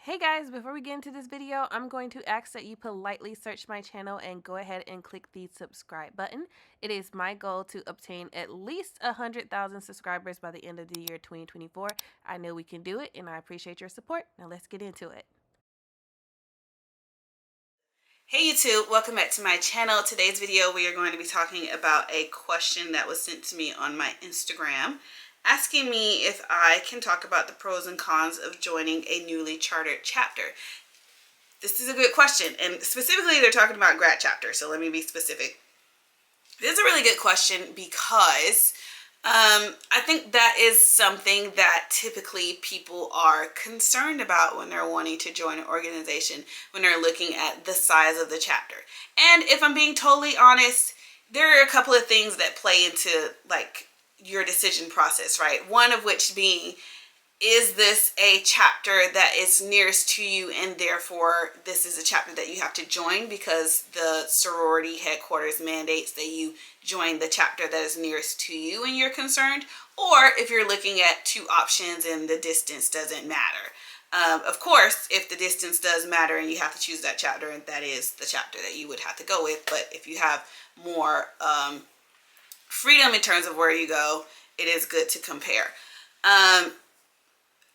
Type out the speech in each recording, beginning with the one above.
Hey guys, before we get into this video, I'm going to ask that you politely search my channel and go ahead and click the subscribe button. It is my goal to obtain at least 100,000 subscribers by the end of the year 2024. I know we can do it and I appreciate your support. Now let's get into it. Hey YouTube, welcome back to my channel. Today's video we are going to be talking about a question that was sent to me on my Instagram, asking me if I can talk about the pros and cons of joining a newly chartered chapter. This is a good question, and specifically they're talking about grad chapter, so let me be specific. This is a really good question because I think that is something that typically people are concerned about when they're wanting to join an organization, when they're looking at the size of the chapter. And if I'm being totally honest, there are a couple of things that play into like your decision process, right? One of which being, is this a chapter that is nearest to you, and therefore this is a chapter that you have to join because the sorority headquarters mandates that you join the chapter that is nearest to you and you're concerned, or if you're looking at two options and the distance doesn't matter. Of course, if the distance does matter and you have to choose that chapter, and that is the chapter that you would have to go with. But if you have more freedom in terms of where you go, it is good to compare.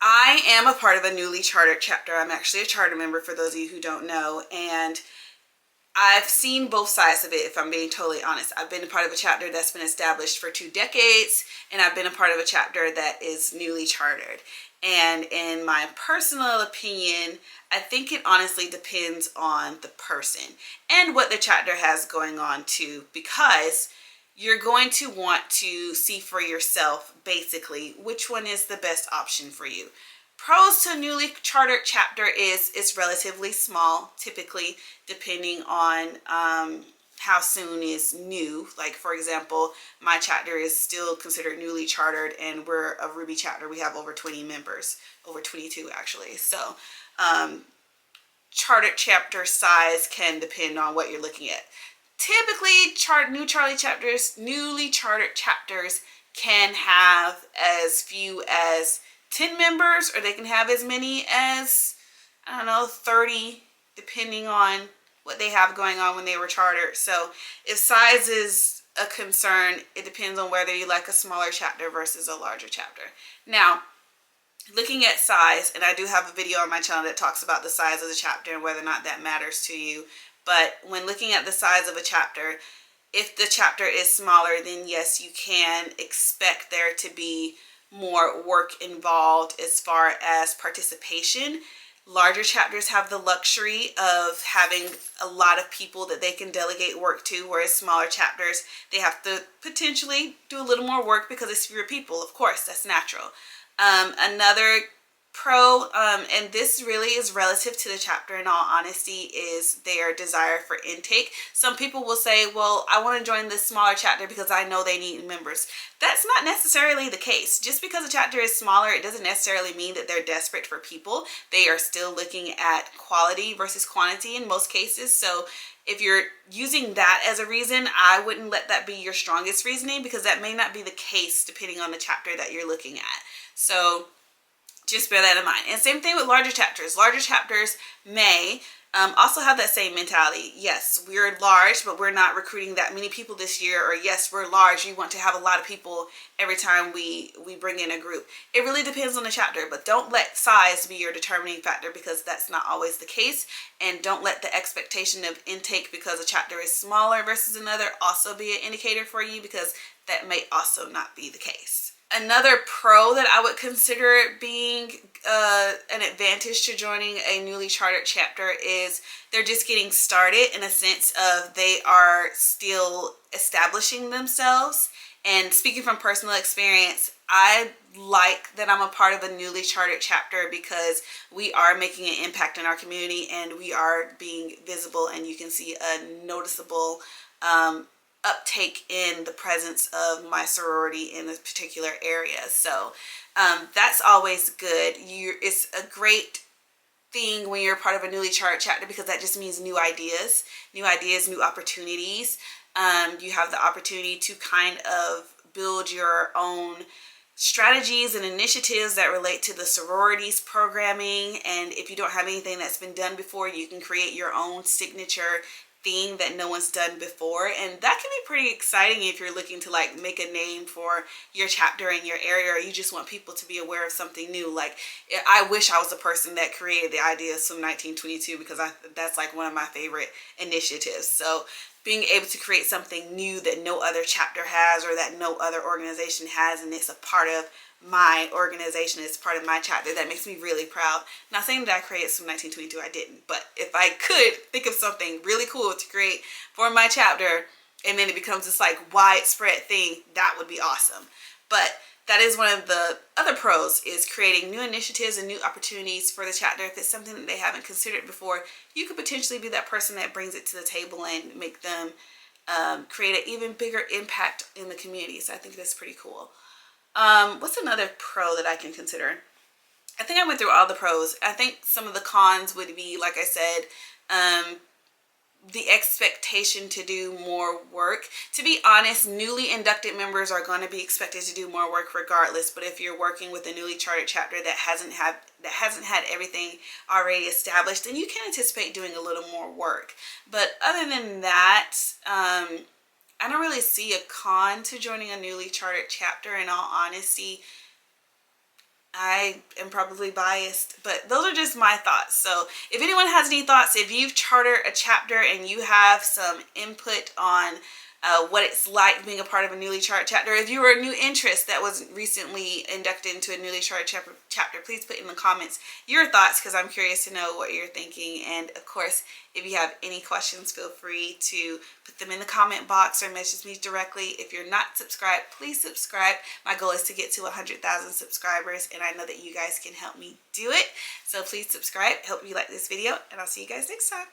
I am a part of a newly chartered chapter. I'm actually a charter member, for those of you who don't know, and I've seen both sides of it, if I'm being totally honest. I've been a part of a chapter that's been established for 2 decades, and I've been a part of a chapter that is newly chartered. And in my personal opinion, I think it honestly depends on the person and what the chapter has going on too, because you're going to want to see for yourself basically which one is the best option for you. Pros to a newly chartered chapter is it's relatively small, typically, depending on how soon is new. Like, for example, my chapter is still considered newly chartered, and we're a Ruby chapter. We have over 20 members, over 22 actually. So chartered chapter size can depend on what you're looking at. Typically, newly chartered chapters can have as few as 10 members, or they can have as many as, I don't know, 30, depending on what they have going on when they were chartered. So if size is a concern, it depends on whether you like a smaller chapter versus a larger chapter. Now, looking at size, and I do have a video on my channel that talks about the size of the chapter and whether or not that matters to you. But when looking at the size of a chapter, if the chapter is smaller, then yes, you can expect there to be more work involved as far as participation. Larger chapters have the luxury of having a lot of people that they can delegate work to, whereas smaller chapters, they have to potentially do a little more work because it's fewer people. Of course, that's natural. Another pro, and this really is relative to the chapter in all honesty, is their desire for intake. Some people will say, well, I want to join this smaller chapter because I know they need members. That's not necessarily the case. Just because a chapter is smaller, it doesn't necessarily mean that they're desperate for people. They are still looking at quality versus quantity in most cases. So if you're using that as a reason, I wouldn't let that be your strongest reasoning, because that may not be the case depending on the chapter that you're looking at. So just bear that in mind. And same thing with larger chapters. Larger chapters may also have that same mentality. Yes, we're large, but we're not recruiting that many people this year. Or yes, we're large, you want to have a lot of people every time we bring in a group. It really depends on the chapter, but don't let size be your determining factor, because that's not always the case. And don't let the expectation of intake because a chapter is smaller versus another also be an indicator for you, because that may also not be the case. Another pro that I would consider being an advantage to joining a newly chartered chapter is they're just getting started, in a sense of they are still establishing themselves. And speaking from personal experience, I like that I'm a part of a newly chartered chapter because we are making an impact in our community and we are being visible, and you can see a noticeable uptake in the presence of my sorority in a particular area. So that's always good. It's a great thing when you're part of a newly chartered chapter, because that just means new ideas, new opportunities. You have the opportunity to kind of build your own strategies and initiatives that relate to the sororities programming. And if you don't have anything that's been done before, you can create your own signature thing that no one's done before, and that can be pretty exciting if you're looking to like make a name for your chapter in your area, or you just want people to be aware of something new. Like, I wish I was the person that created the idea of Swim 1922, because that's like one of my favorite initiatives. So being able to create something new that no other chapter has or that no other organization has, and it's a part of my organization, it's part of my chapter, that makes me really proud. Not saying that I created Swim 1922, I didn't, but if I could think of something really cool to create for my chapter and then it becomes this like widespread thing, that would be awesome. But that is one of the other pros, is creating new initiatives and new opportunities for the chapter. If it's something that they haven't considered before, you could potentially be that person that brings it to the table and make them create an even bigger impact in the community. So I think that's pretty cool. What's another pro that I can consider? I think I went through all the pros. I think some of the cons would be, like I said, the expectation to do more work. To be honest, newly inducted members are going to be expected to do more work regardless. But if you're working with a newly chartered chapter that hasn't had everything already established, then you can anticipate doing a little more work. But other than that, I don't really see a con to joining a newly chartered chapter. In all honesty, I am probably biased, but those are just my thoughts. So if anyone has any thoughts, if you've chartered a chapter and you have some input on what it's like being a part of a newly chartered chapter, if you were a new interest that was recently inducted into a newly chartered chapter, please put in the comments your thoughts, because I'm curious to know what you're thinking. And of course, if you have any questions, feel free to put them in the comment box or message me directly. If you're not subscribed, please subscribe. My goal is to get to 100,000 subscribers, and I know that you guys can help me do it. So please subscribe. Hope you like this video, and I'll see you guys next time.